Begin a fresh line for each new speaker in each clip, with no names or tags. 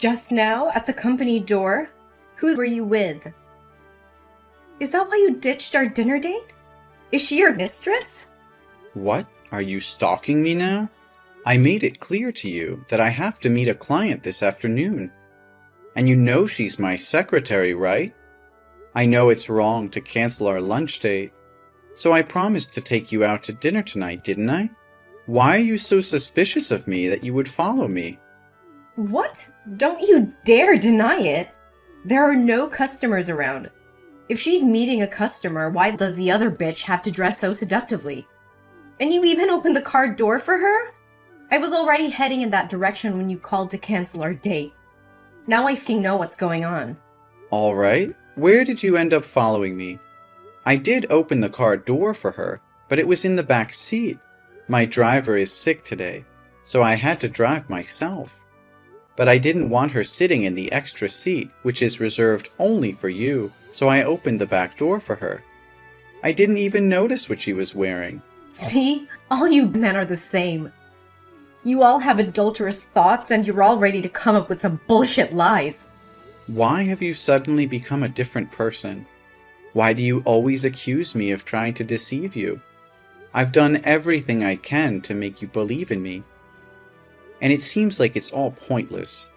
Just now, at the company door? Who were you with? Is that why you ditched our dinner date? Is she your mistress?
What? Are you stalking me now? I made it clear to you that I have to meet a client this afternoon. And you know she's my secretary, right? I know it's wrong to cancel our lunch date, so I promised to take you out to dinner tonight, didn't I? Why are you so suspicious of me that you would follow me?
What? Don't you dare deny it! There are no customers around. If she's meeting a customer, why does the other bitch have to dress so seductively? And you even opened the car door for her? I was already heading in that direction when you called to cancel our date. Now I know what's going on.
All right. Where did you end up following me? I did open the car door for her, but it was in the back seat. My driver is sick today, so I had to drive myself. But I didn't want her sitting in the extra seat, which is reserved only for you, so I opened the back door for her. I didn't even notice what she was wearing.
See? All you men are the same. You all have adulterous thoughts and you're all ready to come up with some bullshit lies.
Why have you suddenly become a different person? Why do you always accuse me of trying to deceive you? I've done everything I can to make you believe in me. And it seems like it's all pointless.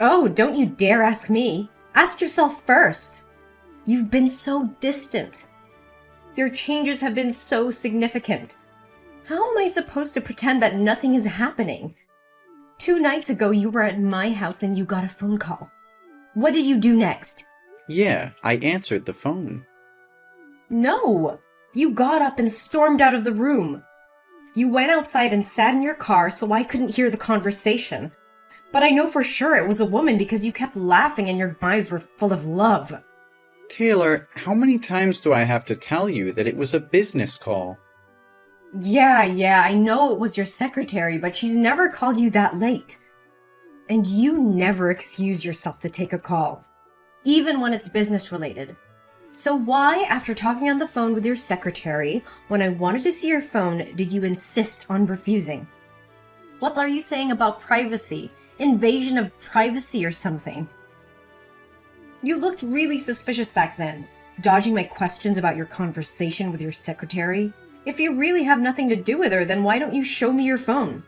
Oh, don't you dare ask me. Ask yourself first. You've been so distant. Your changes have been so significant. How am I supposed to pretend that nothing is happening? 2 nights ago, you were at my house and you got a phone call. What did you do next?
Yeah, I answered the phone.
No! You got up and stormed out of the room. You went outside and sat in your car so I couldn't hear the conversation. But I know for sure it was a woman because you kept laughing and your eyes were full of love.
Taylor, how many times do I have to tell you that it was a business call?
Yeah, I know it was your secretary, but she's never called you that late. And you never excuse yourself to take a call, even when it's business related. So why, after talking on the phone with your secretary, when I wanted to see your phone, did you insist on refusing? What are you saying about privacy? Invasion of privacy or something? You looked really suspicious back then, dodging my questions about your conversation with your secretary. If you really have nothing to do with her, then why don't you show me your phone?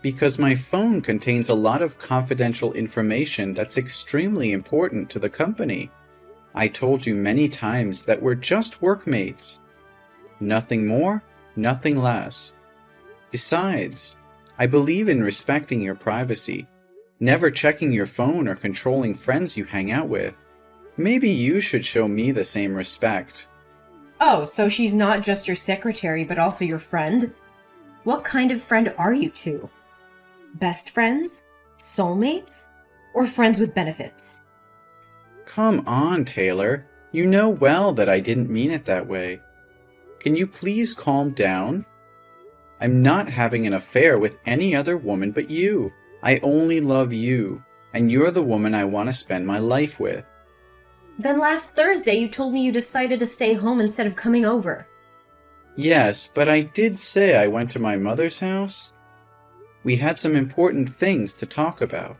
Because my phone contains a lot of confidential information that's extremely important to the company. I told you many times that we're just workmates. Nothing more, nothing less. Besides, I believe in respecting your privacy, never checking your phone or controlling friends you hang out with. Maybe you should show me the same respect.
Oh, so she's not just your secretary, but also your friend? What kind of friend are you two? Best friends? Soulmates? Or friends with benefits?
Come on, Taylor. You know well that I didn't mean it that way. Can you please calm down? I'm not having an affair with any other woman but you. I only love you, and you're the woman I want to spend my life with.
Then last Thursday you told me you decided to stay home instead of coming over.
Yes, but I did say I went to my mother's house. We had some important things to talk about.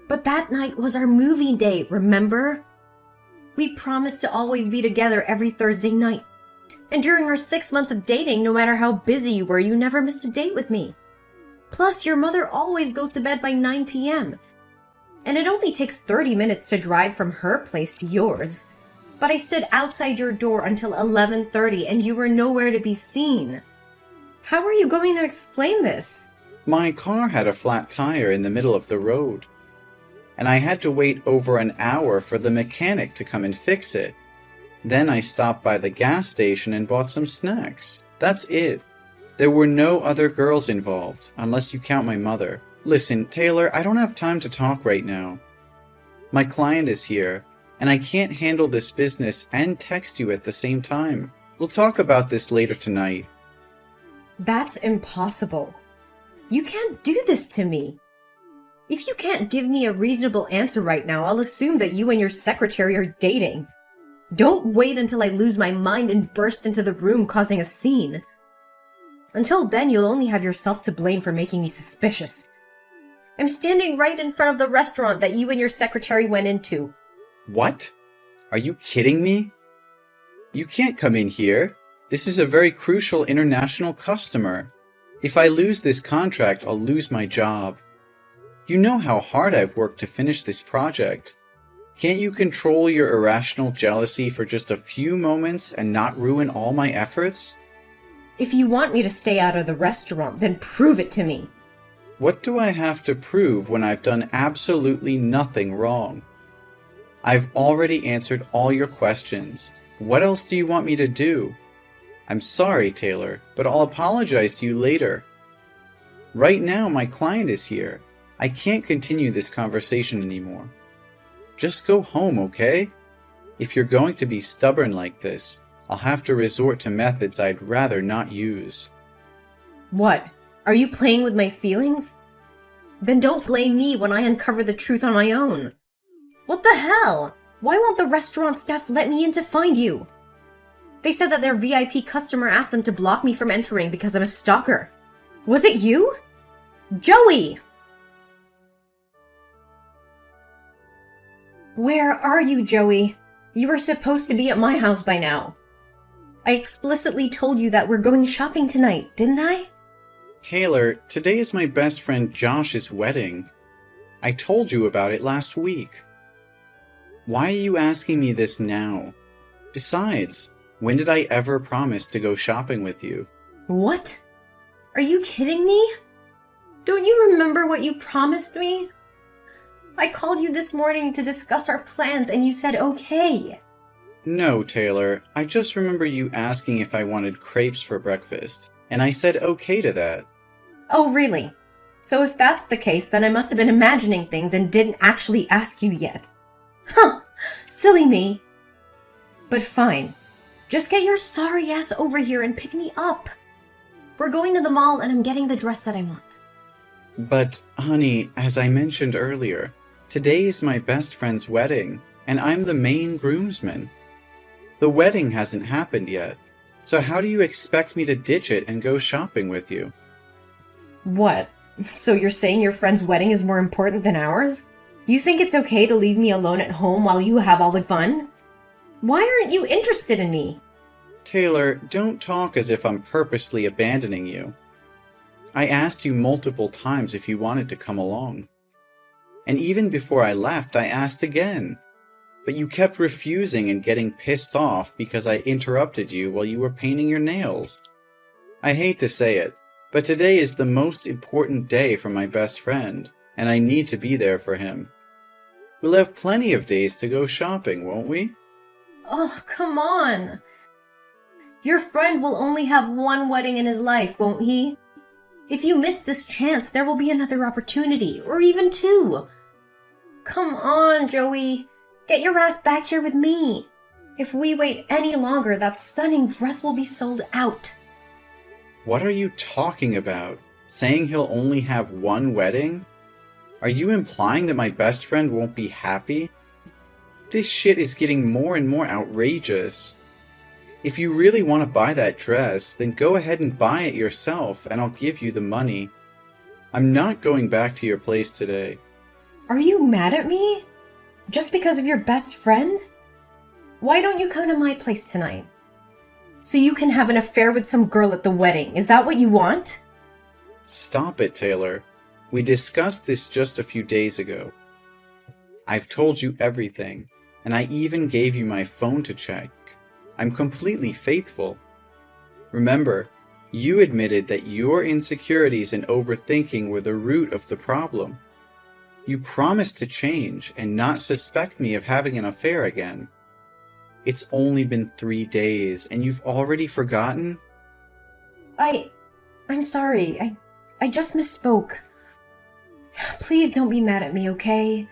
But that night was our movie date, remember? We promised to always be together every Thursday night. And during our 6 months of dating, no matter how busy you were, you never missed a date with me. Plus, your mother always goes to bed by 9 p.m. And it only takes 30 minutes to drive from her place to yours. But I stood outside your door until 11:30 and you were nowhere to be seen. How are you going to explain this?
My car had a flat tire in the middle of the road, and I had to wait over an hour for the mechanic to come and fix it. Then I stopped by the gas station and bought some snacks. That's it. There were no other girls involved, unless you count my mother. Listen, Taylor, I don't have time to talk right now. My client is here, and I can't handle this business and text you at the same time. We'll talk about this later tonight.
That's impossible. You can't do this to me. If you can't give me a reasonable answer right now, I'll assume that you and your secretary are dating. Don't wait until I lose my mind and burst into the room causing a scene. Until then, you'll only have yourself to blame for making me suspicious. I'm standing right in front of the restaurant that you and your secretary went into.
What? Are you kidding me? You can't come in here. This is a very crucial international customer. If I lose this contract, I'll lose my job. You know how hard I've worked to finish this project. Can't you control your irrational jealousy for just a few moments and not ruin all my efforts?
If you want me to stay out of the restaurant, then prove it to me.
What do I have to prove when I've done absolutely nothing wrong? I've already answered all your questions. What else do you want me to do? I'm sorry, Taylor, but I'll apologize to you later. Right now, my client is here. I can't continue this conversation anymore. Just go home, okay? If you're going to be stubborn like this, I'll have to resort to methods I'd rather not use.
What? Are you playing with my feelings? Then don't blame me when I uncover the truth on my own. What the hell? Why won't the restaurant staff let me in to find you? They said that their VIP customer asked them to block me from entering because I'm a stalker. Was it you? Joey! Where are you, Joey? You were supposed to be at my house by now. I explicitly told you that we're going shopping tonight, didn't I?
Taylor, today is my best friend Josh's wedding. I told you about it last week. Why are you asking me this now? Besides, when did I ever promise to go shopping with you?
What? Are you kidding me? Don't you remember what you promised me? I called you this morning to discuss our plans and you said okay.
No, Taylor, I just remember you asking if I wanted crepes for breakfast, and I said okay to that.
Oh, really? So if that's the case, then I must have been imagining things and didn't actually ask you yet. Huh, silly me. But fine. Just get your sorry ass over here and pick me up. We're going to the mall and I'm getting the dress that I want.
But, honey, as I mentioned earlier, today is my best friend's wedding, and I'm the main groomsman. The wedding hasn't happened yet, so how do you expect me to ditch it and go shopping with you?
What? So you're saying your friend's wedding is more important than ours? You think it's okay to leave me alone at home while you have all the fun? Why aren't you interested in me?
Taylor, don't talk as if I'm purposely abandoning you. I asked you multiple times if you wanted to come along. And even before I left, I asked again. But you kept refusing and getting pissed off because I interrupted you while you were painting your nails. I hate to say it, but today is the most important day for my best friend, and I need to be there for him. We'll have plenty of days to go shopping, won't we?
Oh, come on. Your friend will only have one wedding in his life, won't he? If you miss this chance, there will be another opportunity, or even two. Come on, Joey. Get your ass back here with me. If we wait any longer, that stunning dress will be sold out.
What are you talking about? Saying he'll only have one wedding? Are you implying that my best friend won't be happy? This shit is getting more and more outrageous. If you really want to buy that dress, then go ahead and buy it yourself and I'll give you the money. I'm not going back to your place today.
Are you mad at me? Just because of your best friend? Why don't you come to my place tonight? So you can have an affair with some girl at the wedding. Is that what you want?
Stop it, Taylor. We discussed this just a few days ago. I've told you everything, and I even gave you my phone to check. I'm completely faithful. Remember, you admitted that your insecurities and overthinking were the root of the problem. You promised to change and not suspect me of having an affair again. It's only been 3 days, and you've already forgotten?
I'm sorry. I just misspoke. Please don't be mad at me, okay?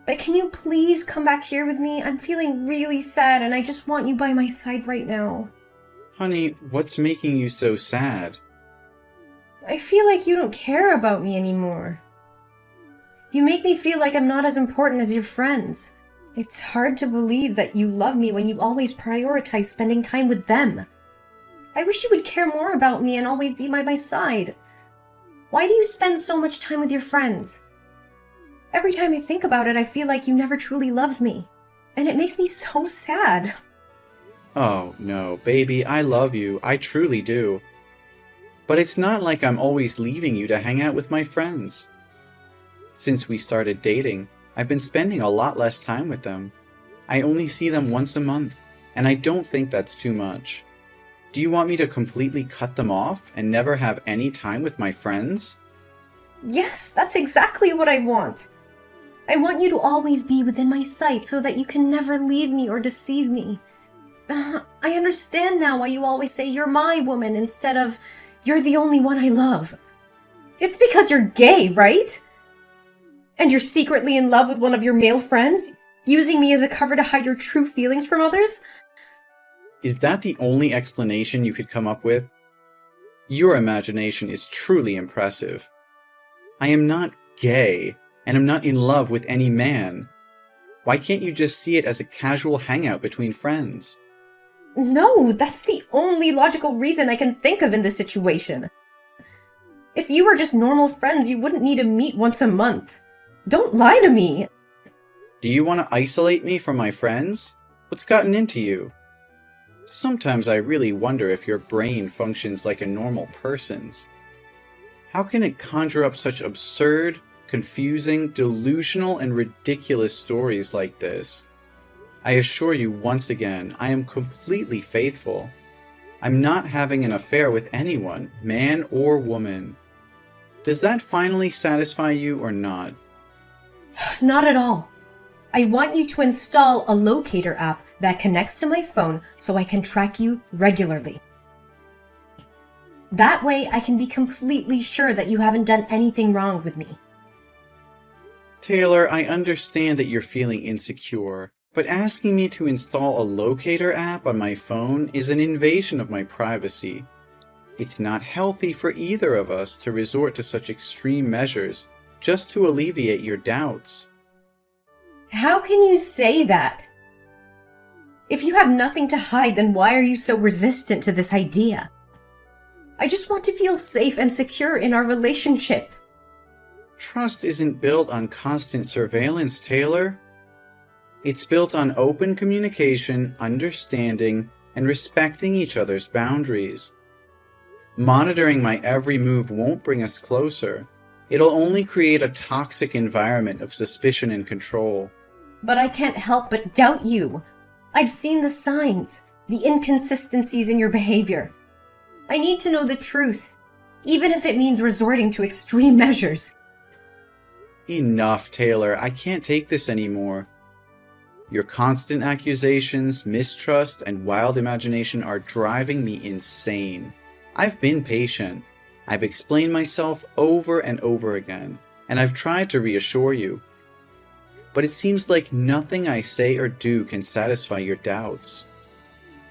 But can you please come back here with me? I'm feeling really sad and I just want you by my side right now.
Honey, what's making you so sad?
I feel like you don't care about me anymore. You make me feel like I'm not as important as your friends. It's hard to believe that you love me when you always prioritize spending time with them. I wish you would care more about me and always be by my side. Why do you spend so much time with your friends? Every time I think about it, I feel like you never truly loved me. And it makes me so sad.
Oh, no, baby, I love you. I truly do. But it's not like I'm always leaving you to hang out with my friends. Since we started dating, I've been spending a lot less time with them. I only see them once a month, and I don't think that's too much. Do you want me to completely cut them off and never have any time with my friends?
Yes, that's exactly what I want. I want you to always be within my sight so that you can never leave me or deceive me. I understand now why you always say you're my woman instead of you're the only one I love. It's because you're gay, right? And you're secretly in love with one of your male friends, using me as a cover to hide your true feelings from others?
Is that the only explanation you could come up with? Your imagination is truly impressive. I am not gay, and am not in love with any man. Why can't you just see it as a casual hangout between friends?
No, that's the only logical reason I can think of in this situation. If you were just normal friends, you wouldn't need to meet once a month. Don't lie to me.
Do you want to isolate me from my friends? What's gotten into you? Sometimes I really wonder if your brain functions like a normal person's. How can it conjure up such absurd, confusing, delusional, and ridiculous stories like this? I assure you once again, I am completely faithful. I'm not having an affair with anyone, man or woman. Does that finally satisfy you or not?
Not at all. I want you to install a locator app that connects to my phone so I can track you regularly. That way I can be completely sure that you haven't done anything wrong with me.
Taylor, I understand that you're feeling insecure, but asking me to install a locator app on my phone is an invasion of my privacy. It's not healthy for either of us to resort to such extreme measures just to alleviate your doubts.
How can you say that? If you have nothing to hide, then why are you so resistant to this idea? I just want to feel safe and secure in our relationship.
Trust isn't built on constant surveillance, Taylor. It's built on open communication, understanding, and respecting each other's boundaries. Monitoring my every move won't bring us closer. It'll only create a toxic environment of suspicion and control.
But I can't help but doubt you. I've seen the signs, the inconsistencies in your behavior. I need to know the truth, even if it means resorting to extreme measures.
Enough, Taylor. I can't take this anymore. Your constant accusations, mistrust, and wild imagination are driving me insane. I've been patient. I've explained myself over and over again, and I've tried to reassure you. But it seems like nothing I say or do can satisfy your doubts.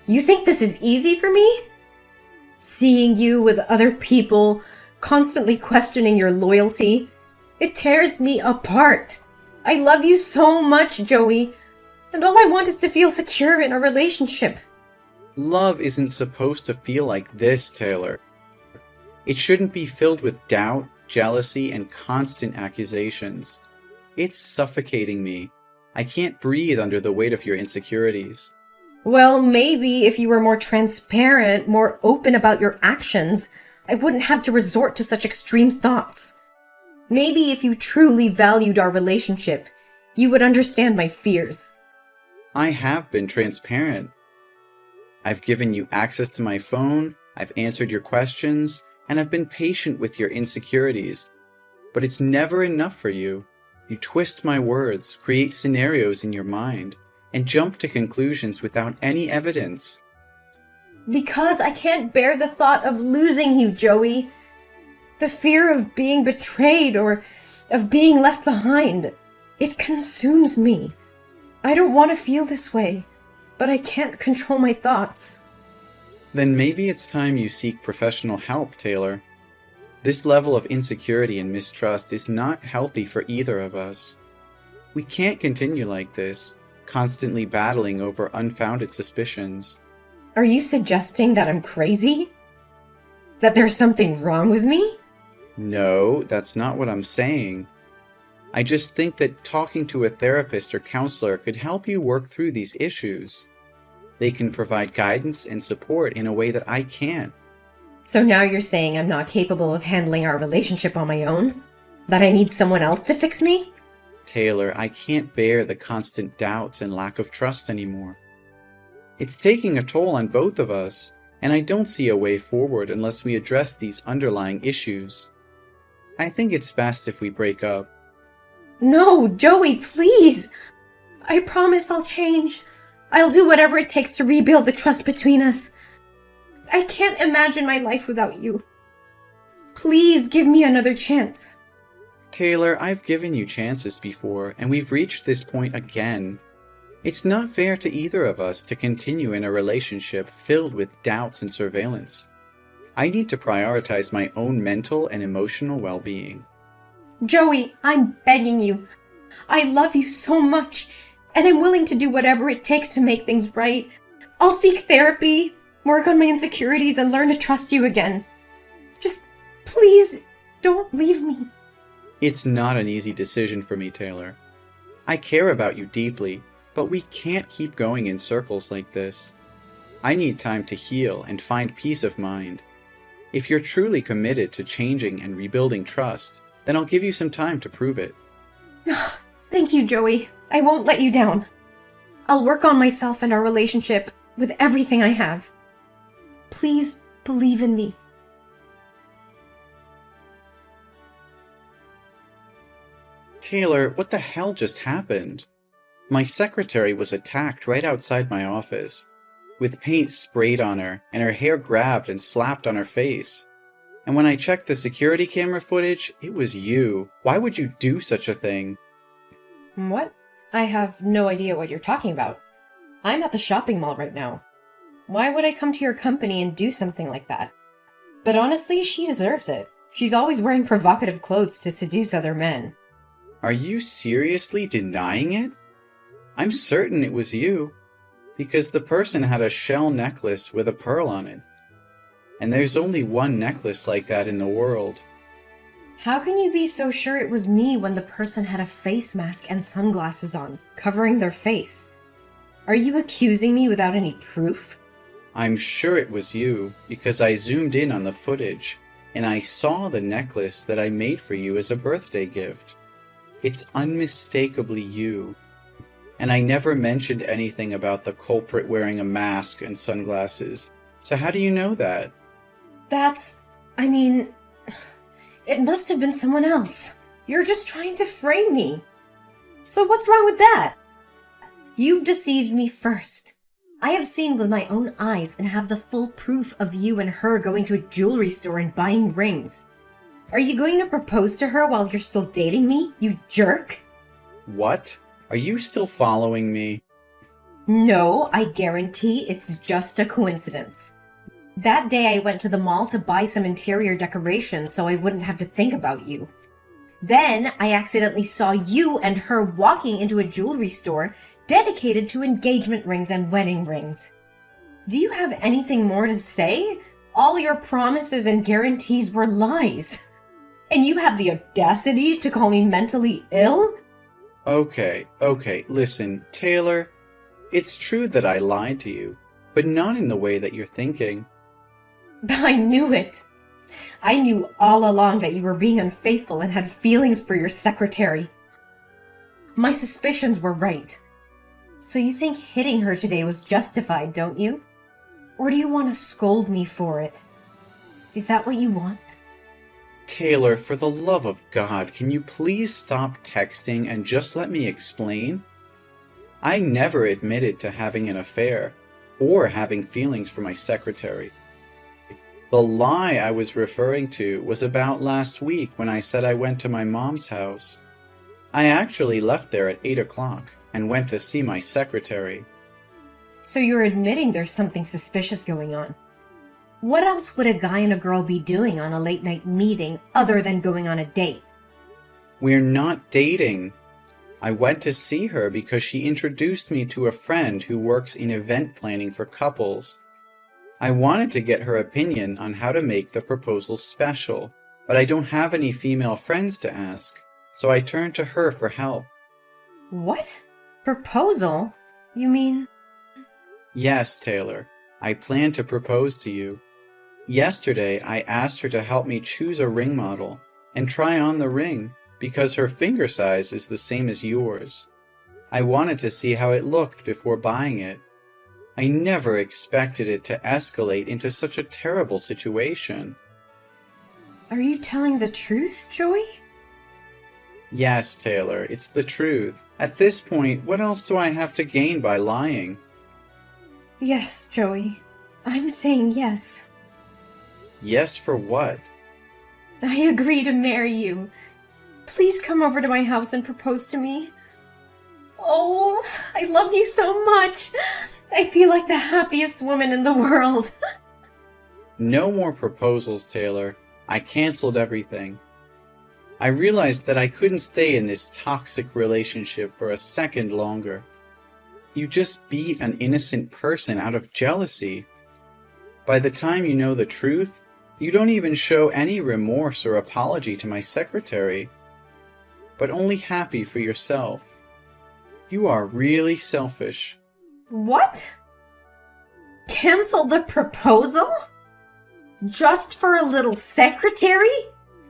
You think this is easy for me? Seeing you with other people, constantly questioning your loyalty, it tears me apart. I love you so much, Joey, and all I want is to feel secure in a relationship.
Love isn't supposed to feel like this, Taylor. It shouldn't be filled with doubt, jealousy, and constant accusations. It's suffocating me. I can't breathe under the weight of your insecurities.
Well, maybe if you were more transparent, more open about your actions, I wouldn't have to resort to such extreme thoughts. Maybe if you truly valued our relationship, you would understand my fears.
I have been transparent. I've given you access to my phone, I've answered your questions, and I've been patient with your insecurities. But it's never enough for you. You twist my words, create scenarios in your mind, and jump to conclusions without any evidence.
Because I can't bear the thought of losing you, Joey. The fear of being betrayed or of being left behind. It consumes me. I don't want to feel this way, but I can't control my thoughts.
Then maybe it's time you seek professional help, Taylor. This level of insecurity and mistrust is not healthy for either of us. We can't continue like this, constantly battling over unfounded suspicions.
Are you suggesting that I'm crazy? That there's something wrong with me?
No, that's not what I'm saying. I just think that talking to a therapist or counselor could help you work through these issues. They can provide guidance and support in a way that I can't.
So now you're saying I'm not capable of handling our relationship on my own? That I need someone else to fix me?
Taylor, I can't bear the constant doubts and lack of trust anymore. It's taking a toll on both of us, and I don't see a way forward unless we address these underlying issues. I think it's best if we break up.
No, Joey, please! I promise I'll change. I'll do whatever it takes to rebuild the trust between us. I can't imagine my life without you. Please give me another chance.
Taylor, I've given you chances before, and we've reached this point again. It's not fair to either of us to continue in a relationship filled with doubts and surveillance. I need to prioritize my own mental and emotional well-being.
Joey, I'm begging you. I love you so much, and I'm willing to do whatever it takes to make things right. I'll seek therapy, work on my insecurities, and learn to trust you again. Just please don't leave me.
It's not an easy decision for me, Taylor. I care about you deeply, but we can't keep going in circles like this. I need time to heal and find peace of mind. If you're truly committed to changing and rebuilding trust, then I'll give you some time to prove it.
Thank you, Joey. I won't let you down. I'll work on myself and our relationship with everything I have. Please believe in me.
Taylor, what the hell just happened? My secretary was attacked right outside my office, with paint sprayed on her and her hair grabbed and slapped on her face. And when I checked the security camera footage, it was you. Why would you do such a thing?
What? I have no idea what you're talking about. I'm at the shopping mall right now. Why would I come to your company and do something like that? But honestly, she deserves it. She's always wearing provocative clothes to seduce other men.
Are you seriously denying it? I'm certain it was you, because the person had a shell necklace with a pearl on it. And there's only one necklace like that in the world.
How can you be so sure it was me when the person had a face mask and sunglasses on, covering their face? Are you accusing me without any proof?
I'm sure it was you, because I zoomed in on the footage, and I saw the necklace that I made for you as a birthday gift. It's unmistakably you. And I never mentioned anything about the culprit wearing a mask and sunglasses. So how do you know that?
It must have been someone else. You're just trying to frame me. So what's wrong with that? You've deceived me first. I have seen with my own eyes and have the full proof of you and her going to a jewelry store and buying rings. Are you going to propose to her while you're still dating me, you jerk?
What? Are you still following me?
No, I guarantee it's just a coincidence. That day I went to the mall to buy some interior decorations so I wouldn't have to think about you. Then I accidentally saw you and her walking into a jewelry store dedicated to engagement rings and wedding rings. Do you have anything more to say? All your promises and guarantees were lies. And you have the audacity to call me mentally ill?
Okay, listen, Taylor. It's true that I lied to you, but not in the way that you're thinking.
I knew it. I knew all along that you were being unfaithful and had feelings for your secretary. My suspicions were right. So you think hitting her today was justified, don't you? Or do you want to scold me for it? Is that what you want?
Taylor, for the love of God, can you please stop texting and just let me explain? I never admitted to having an affair or having feelings for my secretary. The lie I was referring to was about last week when I said I went to my mom's house. I actually left there at 8 o'clock and went to see my secretary.
So you're admitting there's something suspicious going on. What else would a guy and a girl be doing on a late-night meeting other than going on a date?
We're not dating. I went to see her because she introduced me to a friend who works in event planning for couples. I wanted to get her opinion on how to make the proposal special, but I don't have any female friends to ask, so I turned to her for help.
What? Proposal? You mean?
Yes, Taylor, I plan to propose to you. Yesterday, I asked her to help me choose a ring model and try on the ring because her finger size is the same as yours. I wanted to see how it looked before buying it. I never expected it to escalate into such a terrible situation.
Are you telling the truth, Joey?
Yes, Taylor, it's the truth. At this point, what else do I have to gain by lying?
Yes, Joey. I'm saying yes.
Yes for what?
I agree to marry you. Please come over to my house and propose to me. Oh, I love you so much. I feel like the happiest woman in the world.
No more proposals, Taylor. I canceled everything. I realized that I couldn't stay in this toxic relationship for a second longer. You just beat an innocent person out of jealousy. By the time you know the truth, you don't even show any remorse or apology to my secretary, but only happy for yourself. You are really selfish.
What? Cancel the proposal? Just for a little secretary?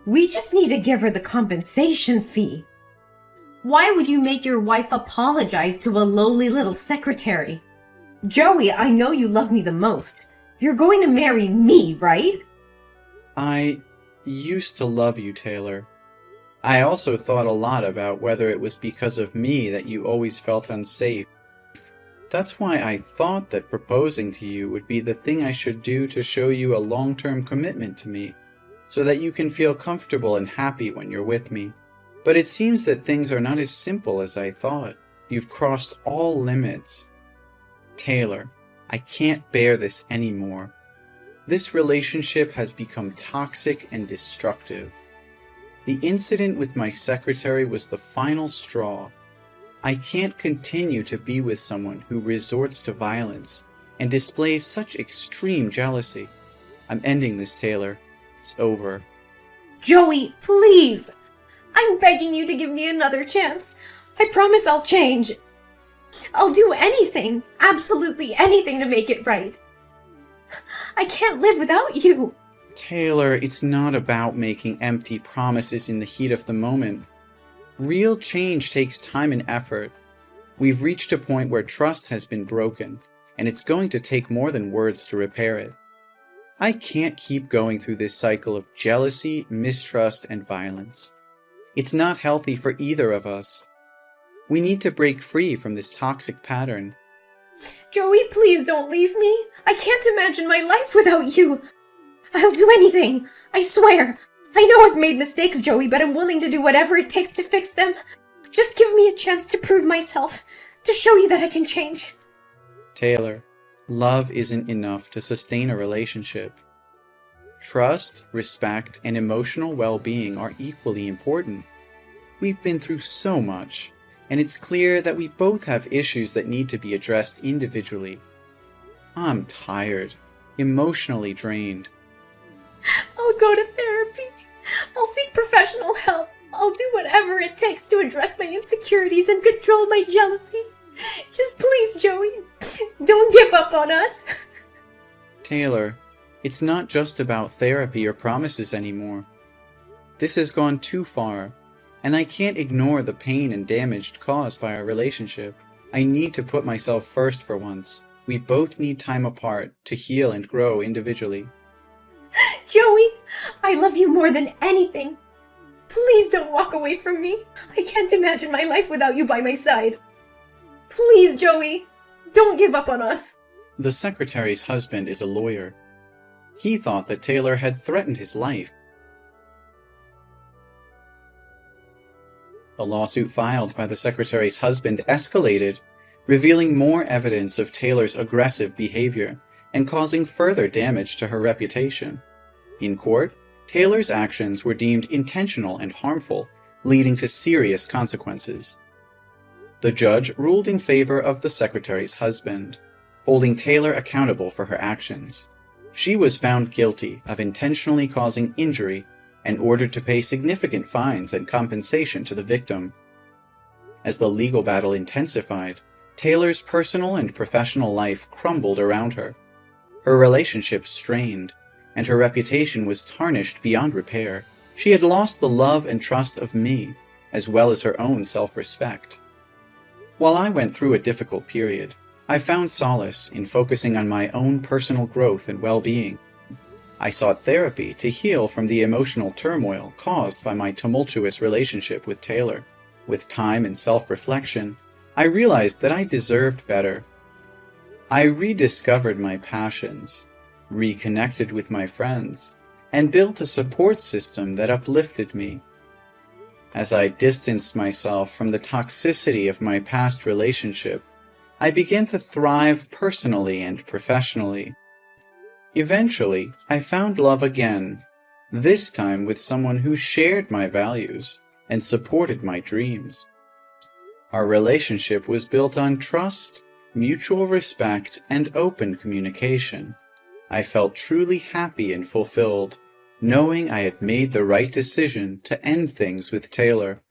We just need to give her the compensation fee. Why would you make your wife apologize to a lowly little secretary? Joey, I know you love me the most. You're going to marry me, right?
I used to love you, Taylor. I also thought a lot about whether it was because of me that you always felt unsafe. That's why I thought that proposing to you would be the thing I should do to show you a long-term commitment to me, so that you can feel comfortable and happy when you're with me. But it seems that things are not as simple as I thought. You've crossed all limits. Taylor, I can't bear this anymore. This relationship has become toxic and destructive. The incident with my secretary was the final straw. I can't continue to be with someone who resorts to violence and displays such extreme jealousy. I'm ending this, Taylor. It's over.
Joey, please! I'm begging you to give me another chance. I promise I'll change. I'll do anything, absolutely anything to make it right. I can't live without you.
Taylor, it's not about making empty promises in the heat of the moment. Real change takes time and effort. We've reached a point where trust has been broken, and it's going to take more than words to repair it. I can't keep going through this cycle of jealousy, mistrust, and violence. It's not healthy for either of us. We need to break free from this toxic pattern.
Joey, please don't leave me. I can't imagine my life without you. I'll do anything. I swear. I know I've made mistakes, Joey, but I'm willing to do whatever it takes to fix them. Just give me a chance to prove myself, to show you that I can change.
Taylor, love isn't enough to sustain a relationship. Trust, respect, and emotional well-being are equally important. We've been through so much, and it's clear that we both have issues that need to be addressed individually. I'm tired, emotionally drained.
I'll go to therapy. I'll seek professional help. I'll do whatever it takes to address my insecurities and control my jealousy. Just please, Joey, don't give up on us.
Taylor, it's not just about therapy or promises anymore. This has gone too far, and I can't ignore the pain and damage caused by our relationship. I need to put myself first for once. We both need time apart to heal and grow individually.
Joey, I love you more than anything. Please don't walk away from me. I can't imagine my life without you by my side. Please, Joey, don't give up on us.
The secretary's husband is a lawyer. He thought that Taylor had threatened his life. The lawsuit filed by the secretary's husband escalated, revealing more evidence of Taylor's aggressive behavior and causing further damage to her reputation. In court, Taylor's actions were deemed intentional and harmful, leading to serious consequences. The judge ruled in favor of the secretary's husband, holding Taylor accountable for her actions. She was found guilty of intentionally causing injury and ordered to pay significant fines and compensation to the victim. As the legal battle intensified, Taylor's personal and professional life crumbled around her. Her relationships strained, and her reputation was tarnished beyond repair. She had lost the love and trust of me, as well as her own self-respect. While I went through a difficult period, I found solace in focusing on my own personal growth and well-being. I sought therapy to heal from the emotional turmoil caused by my tumultuous relationship with Taylor. With time and self-reflection, I realized that I deserved better. I rediscovered my passions, reconnected with my friends, and built a support system that uplifted me. As I distanced myself from the toxicity of my past relationship, I began to thrive personally and professionally. Eventually, I found love again, this time with someone who shared my values and supported my dreams. Our relationship was built on trust, mutual respect, and open communication. I felt truly happy and fulfilled, knowing I had made the right decision to end things with Taylor.